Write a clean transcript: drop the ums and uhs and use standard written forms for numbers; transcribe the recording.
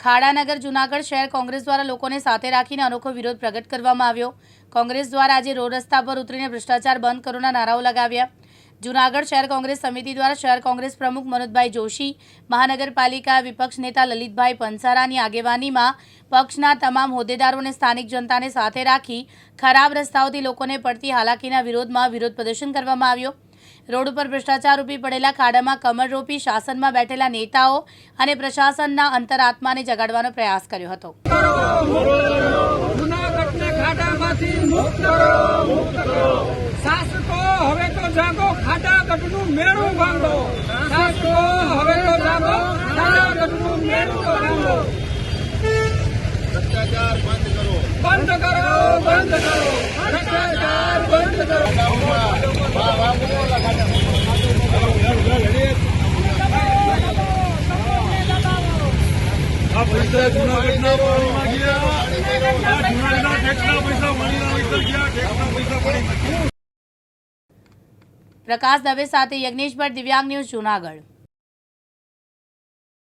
ખાડાનગર જૂનાગઢ શહેર કોંગ્રેસ દ્વારા લોકોને સાથે રાખીને અનોખો વિરોધ પ્રગટ કરવામાં આવ્યો। કોંગ્રેસ દ્વારા આજે રોડ રસ્તા પર ઉતરીને ભ્રષ્ટાચાર બંધ કરોના નારાઓ લગાવ્યા। જૂનાગઢ શહેર કોંગ્રેસ સમિતિ દ્વારા શહેર કોંગ્રેસ પ્રમુખ મનોજભાઈ જોશી, મહાનગરપાલિકા વિપક્ષ નેતા લલિતભાઈ પંસારાની આગેવાનીમાં પક્ષના તમામ હોદ્દેદારોને સ્થાનિક જનતાને સાથે રાખી ખરાબ રસ્તાઓથી લોકોને પડતી હાલાકીના વિરોધમાં વિરોધ પ્રદર્શન કરવામાં આવ્યો। રોડ ઉપર ભ્રષ્ટાચાર રૂપી પડેલા ખાડામાં કમર રોપી શાસનમાં બેઠેલા નેતાઓ અને પ્રશાસનના અંતરાત્માને જગાડવાનો પ્રયાસ કર્યો હતો। શાસકો હવે તો જાગો, ખાડાગઢનું મેળું ભાંગો। શાસકો હવે તો જાગો, ખાડાગઢનું મેળું ભાંગો। ભ્રષ્ટાચાર બંધ કરો, બંધ કરો, બંધ કરો, ભ્રષ્ટાચાર બંધ કરો। આ પૈસા જૂનાગઢના પાણીમાં ગયા, આ જૂનાગઢના ટેક્સના પૈસા પાણીના અંદર ગયા, ટેક્સના પૈસા પાણીમાં ગયા। પ્રકાશ દવે સાથે યજ્ઞેશ ભટ્ટ, દિવ્યાંગ ન્યૂઝ, જૂનાગઢ।